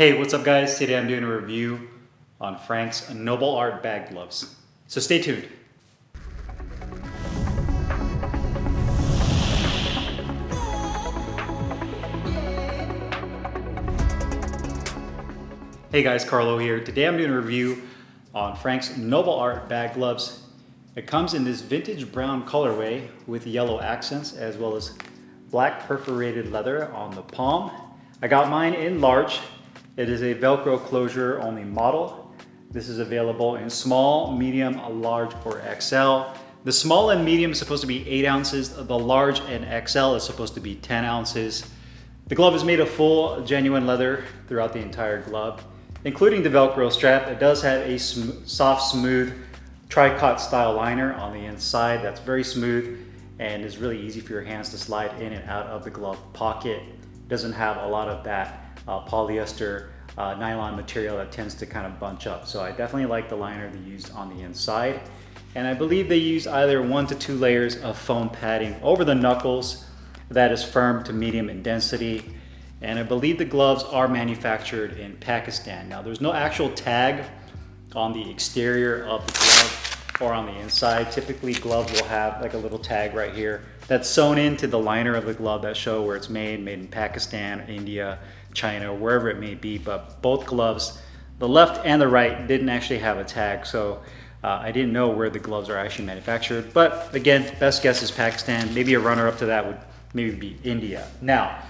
Hey, what's up guys? Today I'm doing a review on Frank's Noble Art bag gloves. So stay tuned. Hey guys, Carlo here. Today I'm doing a review on Frank's Noble Art bag gloves. It comes in this vintage brown colorway with yellow accents as well as black perforated leather on the palm. I got mine in large. It is a Velcro closure only model. This is available in small, medium, large, or XL. The small and medium is supposed to be 8 ounces. The large and XL is supposed to be 10 ounces. The glove is made of full, genuine leather throughout the entire glove, including the Velcro strap. It does have a soft, smooth tricot style liner on the inside that's very smooth and is really easy for your hands to slide in and out of the glove pocket. It doesn't have a lot of that polyester nylon material that tends to kind of bunch up. So I definitely like the liner they used on the inside. And I believe they used either 1 to 2 layers of foam padding over the knuckles that is firm to medium in density. And I believe the gloves are manufactured in Pakistan. Now there's no actual tag on the exterior of the glove or on the inside. Typically gloves will have like a little tag right here that's sewn into the liner of the glove that show where it's made in Pakistan, India, China, wherever it may be. But both gloves, the left and the right, didn't actually have a tag. So I didn't know where the gloves are actually manufactured. But again, best guess is Pakistan. Maybe a runner up to that would maybe be India. Now,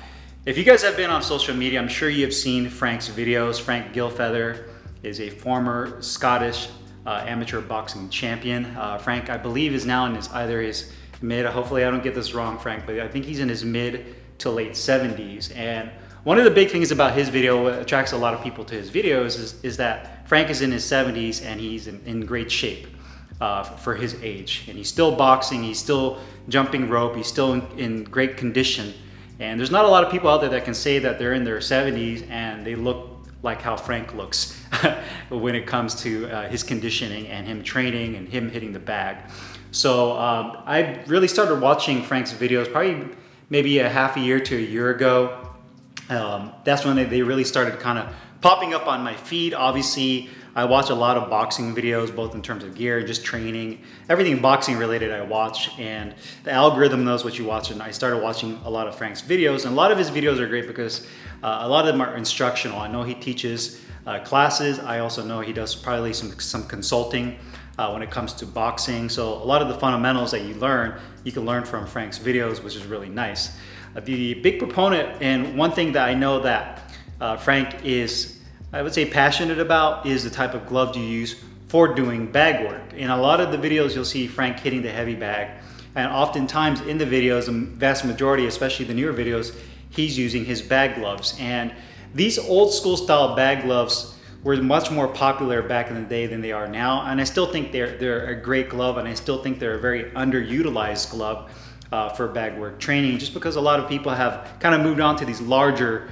if you guys have been on social media, I'm sure you have seen Frank's videos. Frank Gilfeather is a former Scottish amateur boxing champion. Frank, I believe, is now in either his mid, hopefully I don't get this wrong, Frank, but I think he's in his mid to late 70s. And one of the big things about his video, what attracts a lot of people to his videos, is that Frank is in his 70s and he's in great shape for his age. And he's still boxing, he's still jumping rope, he's still in great condition. And there's not a lot of people out there that can say that they're in their 70s and they look like how Frank looks when it comes to his conditioning and him training and him hitting the bag. So I really started watching Frank's videos probably maybe a half a year to a year ago. That's when they really started kind of popping up on my feed. Obviously, I watch a lot of boxing videos, both in terms of gear and just training. Everything boxing related I watch, and the algorithm knows what you watch, and I started watching a lot of Frank's videos. And a lot of his videos are great because a lot of them are instructional. I know he teaches classes. I also know he does probably some consulting when it comes to boxing. So a lot of the fundamentals that you can learn from Frank's videos, which is really nice. The big proponent, and one thing that I know that Frank is, I would say, passionate about, is the type of gloves you use for doing bag work. In a lot of the videos, you'll see Frank hitting the heavy bag. And oftentimes in the videos, the vast majority, especially the newer videos, he's using his bag gloves. And these old school style bag gloves were much more popular back in the day than they are now. And I still think they're a great glove, and I still think they're a very underutilized glove for bag work training, just because a lot of people have kind of moved on to these larger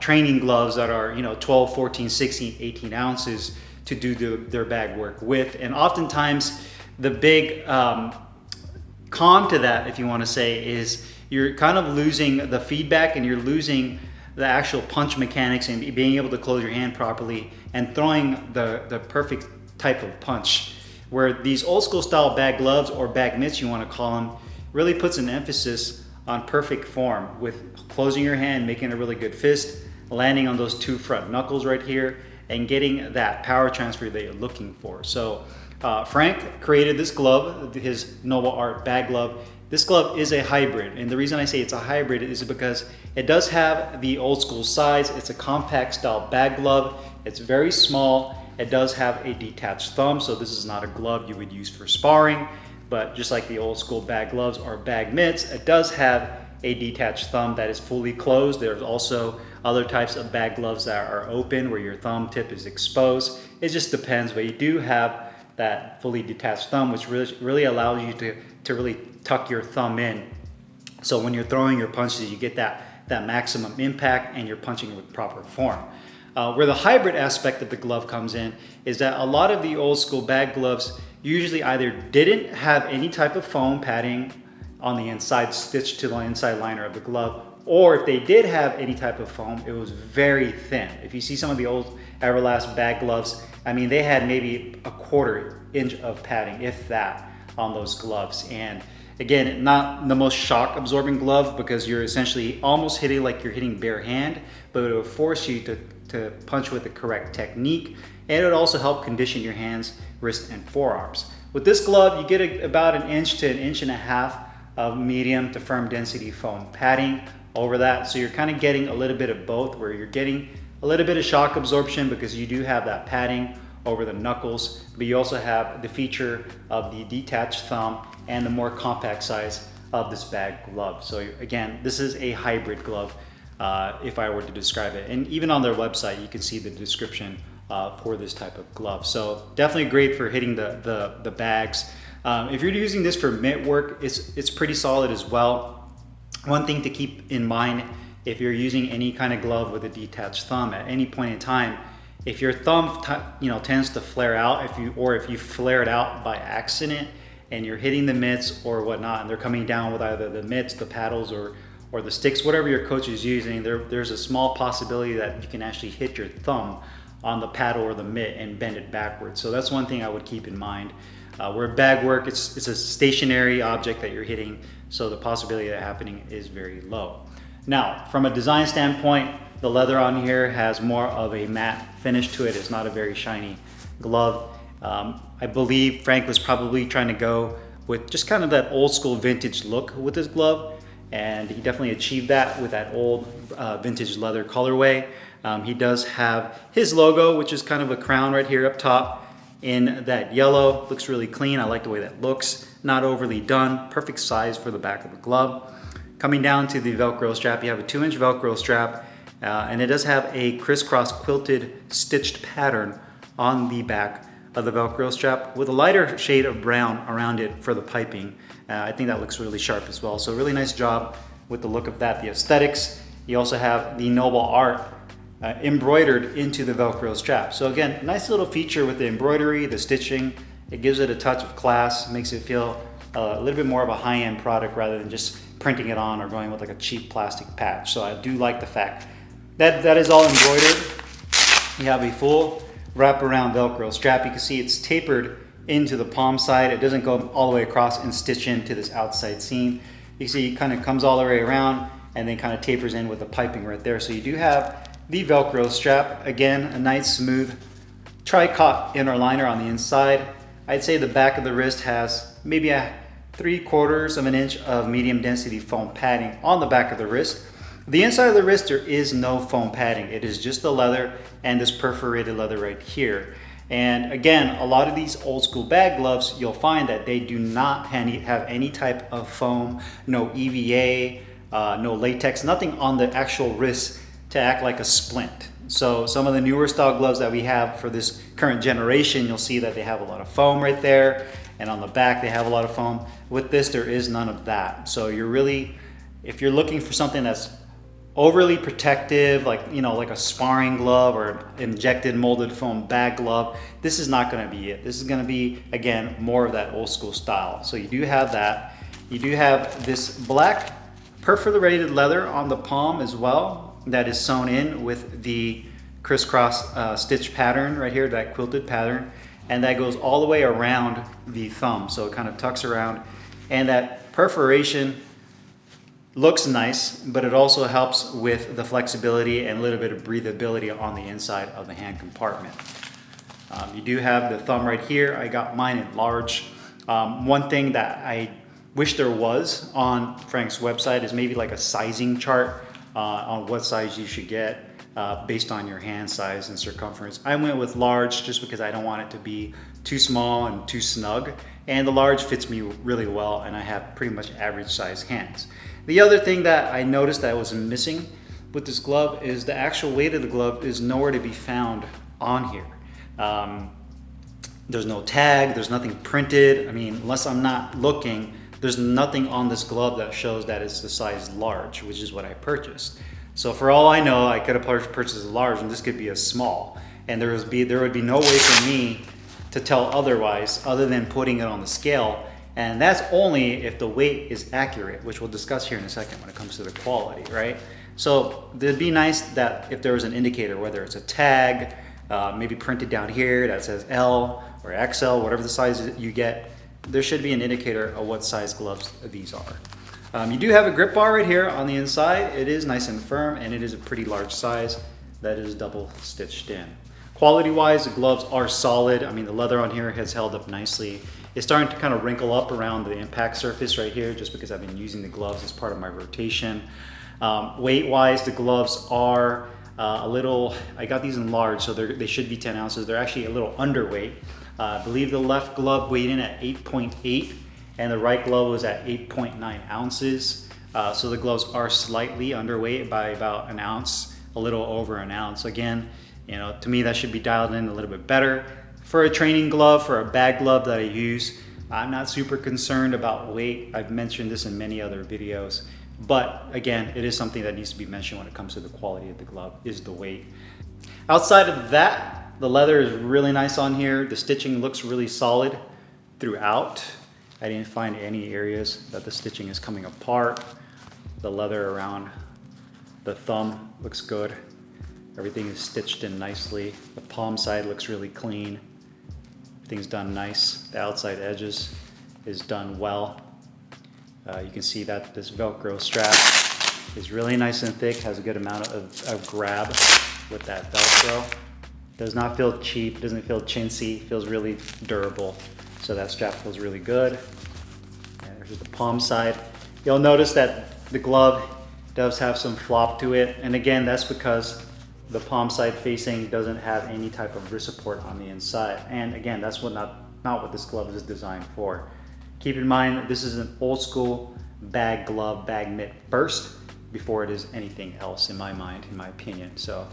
training gloves that are 12, 14, 16, 18 ounces to do their bag work with. And oftentimes the big con to that, if you want to say, is you're kind of losing the feedback and you're losing the actual punch mechanics and being able to close your hand properly and throwing the perfect type of punch. Where these old school style bag gloves, or bag mitts you want to call them, really puts an emphasis on perfect form with closing your hand, making a really good fist, landing on those 2 front knuckles right here, and getting that power transfer that you're looking for. So Frank created this glove, his Noble Art bag glove. This glove is a hybrid, and the reason I say it's a hybrid is because it does have the old school size. It's a compact style bag glove. It's very small. It does have a detached thumb, so this is not a glove you would use for sparring. But just like the old school bag gloves or bag mitts, it does have a detached thumb that is fully closed. There's also other types of bag gloves that are open where your thumb tip is exposed. It just depends, but you do have that fully detached thumb, which really allows you to really tuck your thumb in. So when you're throwing your punches, you get that maximum impact and you're punching with proper form. Where the hybrid aspect of the glove comes in is that a lot of the old school bag gloves usually either didn't have any type of foam padding on the inside stitched to the inside liner of the glove, or if they did have any type of foam, it was very thin. If you see some of the old Everlast bag gloves, I mean, they had maybe a 1/4 inch of padding, if that, on those gloves. And again, not the most shock absorbing glove, because you're essentially almost hitting like you're hitting bare hand, but it will force you to punch with the correct technique. And it would also help condition your hands, wrists, and forearms. With this glove, you get about 1 inch to 1.5 inches of medium to firm density foam padding over that. So you're kind of getting a little bit of both, where you're getting a little bit of shock absorption because you do have that padding over the knuckles, but you also have the feature of the detached thumb and the more compact size of this bag glove. So again, this is a hybrid glove, if I were to describe it. And even on their website, you can see the description for this type of glove. So definitely great for hitting the bags. If you're using this for mitt work, it's pretty solid as well. One thing to keep in mind, if you're using any kind of glove with a detached thumb at any point in time, if your thumb tends to flare out, if you flare it out by accident and you're hitting the mitts or whatnot, and they're coming down with either the mitts, the paddles, or the sticks, whatever your coach is using, there's a small possibility that you can actually hit your thumb on the paddle or the mitt and bend it backwards. So that's one thing I would keep in mind. Where bag work, it's a stationary object that you're hitting, so the possibility of that happening is very low. Now, from a design standpoint, the leather on here has more of a matte finish to it. It's not a very shiny glove. I believe Frank was probably trying to go with just kind of that old school vintage look with this glove, and he definitely achieved that with that old vintage leather colorway. He does have his logo, which is kind of a crown right here up top in that yellow. Looks really clean. I like the way that looks. Not overly done. Perfect size for the back of the glove. Coming down to the Velcro strap, you have a 2-inch Velcro strap, and it does have a crisscross quilted stitched pattern on the back of the Velcro strap with a lighter shade of brown around it for the piping. I think that looks really sharp as well. So really nice job with the look of that, the aesthetics. You also have the Noble Art embroidered into the Velcro strap. So again, nice little feature with the embroidery, the stitching. It gives it a touch of class, makes it feel a little bit more of a high-end product rather than just printing it on or going with like a cheap plastic patch. So I do like the fact that that is all embroidered. You have a full wraparound Velcro strap. You can see it's tapered into the palm side. It doesn't go all the way across and stitch into this outside seam. You see it kind of comes all the way around and then kind of tapers in with the piping right there. So you do have the Velcro strap. Again, a nice smooth tri-cot inner liner on the inside. I'd say the back of the wrist has maybe a 3/4 of an inch of medium density foam padding on the back of the wrist. The inside of the wrist, there is no foam padding. It is just the leather and this perforated leather right here. And again, a lot of these old school bag gloves, you'll find that they do not have any type of foam, no EVA, no latex, nothing on the actual wrist to act like a splint. So some of the newer style gloves that we have for this current generation, you'll see that they have a lot of foam right there, and on the back they have a lot of foam. With this, there is none of that. So you're really, if you're looking for something that's overly protective, like like a sparring glove or injected molded foam bag glove, this is not going to be it. This is going to be, again, more of that old school style. So you do have that. You do have this black perforated leather on the palm as well, that is sewn in with the crisscross stitch pattern right here, that quilted pattern, and that goes all the way around the thumb, so it kind of tucks around, and that perforation looks nice, but it also helps with the flexibility and a little bit of breathability on the inside of the hand compartment. You do have the thumb right here. I got mine in large. One thing that I wish there was on Frank's website is maybe like a sizing chart on what size you should get based on your hand size and circumference. I went with large just because I don't want it to be too small and too snug, and the large fits me really well, and I have pretty much average size hands. The other thing that I noticed that was missing with this glove is the actual weight of the glove is nowhere to be found on here. There's no tag, there's nothing printed. I mean, unless I'm not looking, there's nothing on this glove that shows that it's the size large, which is what I purchased. So for all I know, I could have purchased a large and this could be a small. And there would be no way for me to tell otherwise, other than putting it on the scale And that's only if the weight is accurate, which we'll discuss here in a second when it comes to the quality, right? So it'd be nice that if there was an indicator, whether it's a tag, maybe printed down here that says L or XL, whatever the size you get, there should be an indicator of what size gloves these are. You do have a grip bar right here on the inside. It is nice and firm, and it is a pretty large size that is double stitched in. Quality wise, the gloves are solid. I mean, the leather on here has held up nicely. It's starting to kind of wrinkle up around the impact surface right here, just because I've been using the gloves as part of my rotation. Weight wise, the gloves are a little, I got these in large, so they should be 10 ounces. They're actually a little underweight. I believe the left glove weighed in at 8.8 and the right glove was at 8.9 ounces. So the gloves are slightly underweight by about an ounce, a little over an ounce. Again, you know, to me that should be dialed in a little bit better. For a training glove, for a bag glove that I use, I'm not super concerned about weight. I've mentioned this in many other videos, but again, it is something that needs to be mentioned when it comes to the quality of the glove, is the weight. Outside of that, the leather is really nice on here. The stitching looks really solid throughout. I didn't find any areas that the stitching is coming apart. The leather around the thumb looks good. Everything is stitched in nicely. The palm side looks really clean. Everything's done nice. The outside edges is done well. You can see that this Velcro strap is really nice and thick, has a good amount of grab with that Velcro. Does not feel cheap, doesn't feel chintzy, feels really durable. So that strap feels really good. And there's the palm side. You'll notice that the glove does have some flop to it. And again, that's because the palm side facing doesn't have any type of wrist support on the inside. And again, that's not what this glove is designed for. Keep in mind, this is an old school bag glove, bag mitt first, before it is anything else in my mind, in my opinion. So,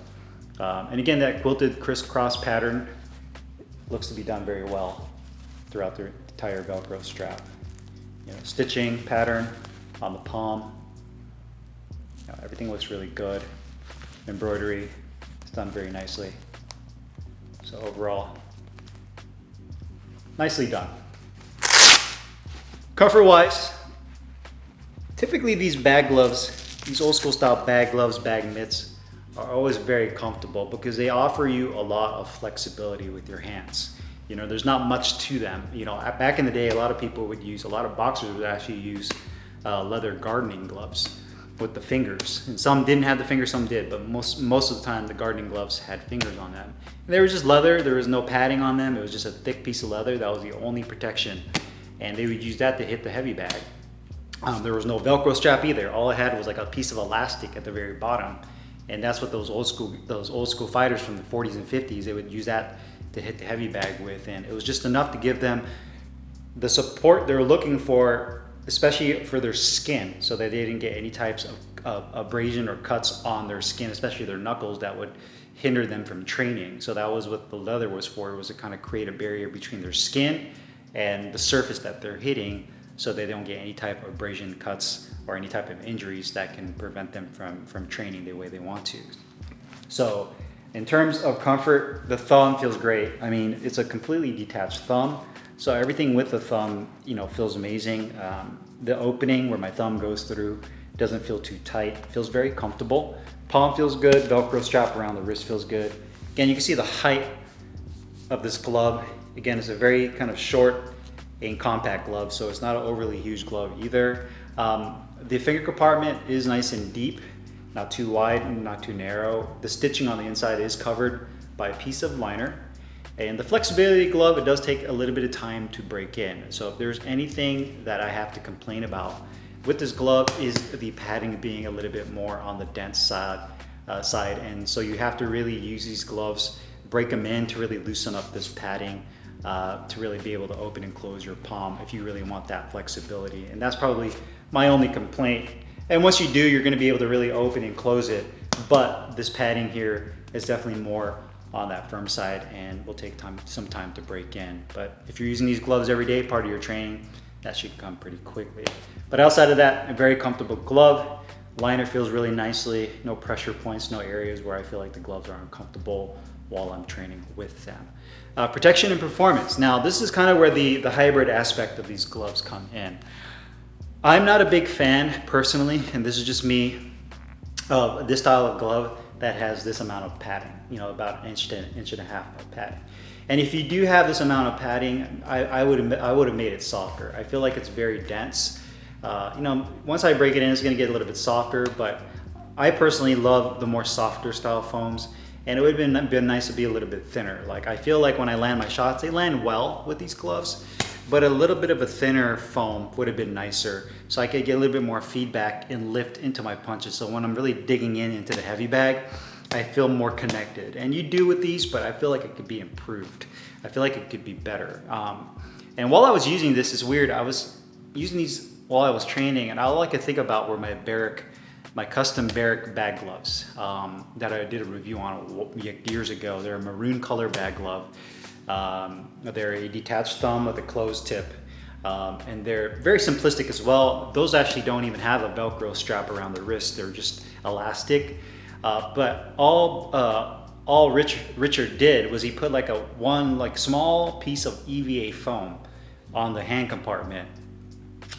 and again, that quilted crisscross pattern looks to be done very well throughout the entire Velcro strap. You know, stitching pattern on the palm, you know, everything looks really good. Embroidery is done very nicely. So overall, nicely done. Comfort wise, typically these bag gloves, these old school style bag gloves, bag mitts, are always very comfortable because they offer you a lot of flexibility with your hands. You know, there's not much to them. You know, back in the day, a lot of people would use, a lot of boxers would actually use leather gardening gloves with the fingers. And some didn't have the fingers, some did, but most of the time the gardening gloves had fingers on them. And they were just leather, there was no padding on them, it was just a thick piece of leather, that was the only protection. And they would use that to hit the heavy bag. There was no Velcro strap either. All it had was like a piece of elastic at the very bottom. And that's what those old school fighters from the 40s and 50s, they would use that to hit the heavy bag with. And it was just enough to give them the support they were looking for, especially for their skin, so that they didn't get any types of abrasion or cuts on their skin, especially their knuckles, that would hinder them from training. So that was what the leather was for, was to kind of create a barrier between their skin and the surface that they're hitting, so they don't get any type of abrasion, cuts, or any type of injuries that can prevent them from training the way they want to. So in terms of comfort, the thumb feels great. I mean, it's a completely detached thumb, so everything with the thumb, you know, feels amazing. The opening where my thumb goes through doesn't feel too tight, it feels very comfortable. Palm feels good, Velcro strap around the wrist feels good. Again, you can see the height of this glove. Again, it's a very kind of short and compact glove, so it's not an overly huge glove either. The finger compartment is nice and deep, not too wide and not too narrow. The stitching on the inside is covered by a piece of liner. And the flexibility glove, it does take a little bit of time to break in. So if there's anything that I have to complain about with this glove, is the padding being a little bit more on the dense side. And so you have to really use these gloves, break them in to really loosen up this padding, to really be able to open and close your palm if you really want that flexibility. And that's probably my only complaint. And once you do, you're going to be able to really open and close it. But this padding here is definitely more on that firm side and will take some time to break in. But if you're using these gloves every day, part of your training, that should come pretty quickly. But outside of that, a very comfortable glove. Liner feels really nicely, no pressure points, no areas where I feel like the gloves are uncomfortable while I'm training with them. Protection and performance. Now this is kind of where the hybrid aspect of these gloves come in. I'm not a big fan personally, and this is just me, of this style of glove that has this amount of padding, you know, about an inch to an inch and a half of padding. And if you do have this amount of padding, I would have made it softer. I feel like it's very dense. You know, once I break it in, it's gonna get a little bit softer, but I personally love the more softer style foams, and it would have been nice to be a little bit thinner. Like, I feel like when I land my shots, they land well with these gloves, but a little bit of a thinner foam would have been nicer, so I could get a little bit more feedback and lift into my punches. So when I'm really digging into the heavy bag, I feel more connected. And you do with these, but I feel like it could be improved. I feel like it could be better. And while I was using this, it's weird, I was using these while I was training, and all I could think about were my custom Barrick bag gloves that I did a review on years ago. They're a maroon color bag glove. They're a detached thumb with a closed tip. And they're very simplistic as well. Those actually don't even have a Velcro strap around the wrist. They're just elastic. But all Richard did was he put like one small piece of EVA foam on the hand compartment,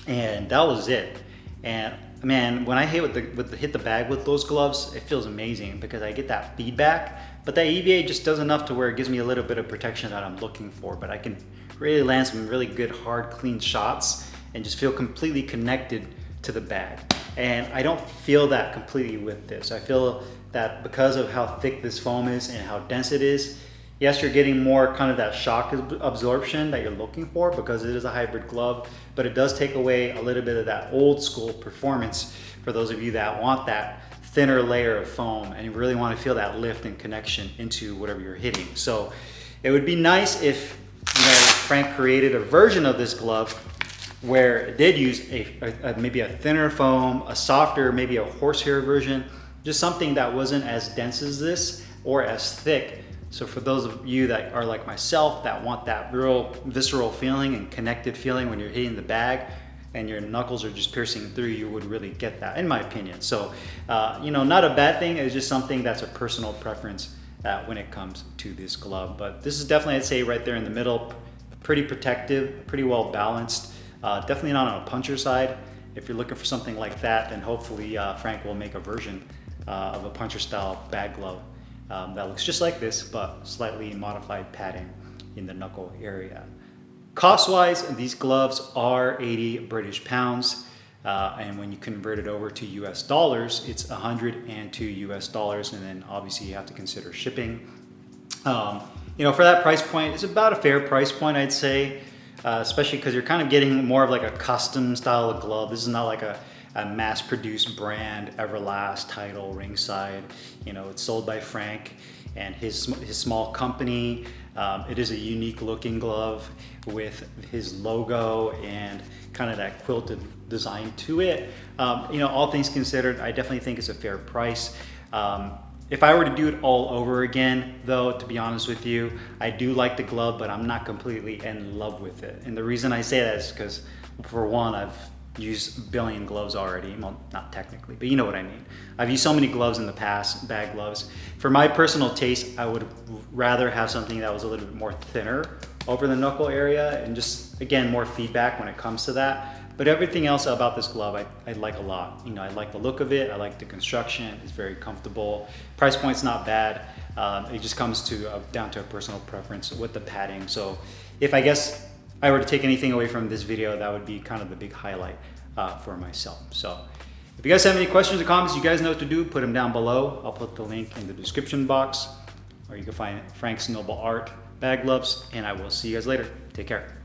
and that was it. And man, when I hit hit the bag with those gloves, it feels amazing because I get that feedback. But that EVA just does enough to where it gives me a little bit of protection that I'm looking for. But I can really land some really good, hard, clean shots and just feel completely connected to the bag. And I don't feel that completely with this. I feel that because of how thick this foam is and how dense it is, yes, you're getting more kind of that shock absorption that you're looking for because it is a hybrid glove, but it does take away a little bit of that old school performance for those of you that want that thinner layer of foam and you really want to feel that lift and connection into whatever you're hitting. So it would be nice if, you know, Frank created a version of this glove where it did use maybe a thinner foam, a softer, maybe a horsehair version, just something that wasn't as dense as this or as thick. So for those of you that are like myself that want that real visceral feeling and connected feeling when you're hitting the bag and your knuckles are just piercing through, you would really get that, in my opinion. So, you know, not a bad thing. It's just something that's a personal preference when it comes to this glove. But this is definitely, I'd say, right there in the middle, pretty protective, pretty well balanced. Definitely not on a puncher side. If you're looking for something like that, then hopefully Frank will make a version of a puncher style bag glove that looks just like this, but slightly modified padding in the knuckle area. Cost-wise, these gloves are 80 British pounds, and when you convert it over to US dollars, it's 102 US dollars, and then obviously you have to consider shipping. You know, for that price point, it's about a fair price point, I'd say, especially because you're kind of getting more of like a custom style of glove. This is not like a mass-produced brand, Everlast, Tidal, Ringside. You know, it's sold by Frank and his small company. It is a unique looking glove with his logo and kind of that quilted design to it. You know, all things considered, I definitely think it's a fair price. If I were to do it all over again, though, to be honest with you, I do like the glove, but I'm not completely in love with it. And the reason I say that is because, for one, I've used a billion gloves already. Well, not technically, but you know what I mean. I've used so many gloves in the past, bag gloves. For my personal taste, I would rather have something that was a little bit more thinner over the knuckle area and just, again, more feedback when it comes to that. But everything else about this glove, I like a lot. You know, I like the look of it. I like the construction. It's very comfortable. Price point's not bad. It just comes to down to a personal preference with the padding. So if I guess I were to take anything away from this video, that would be kind of the big highlight for myself. So if you guys have any questions or comments, you guys know what to do. Put them down below. I'll put the link in the description box, or you can find Frank's Noble Art bag gloves, and I will see you guys later. Take care.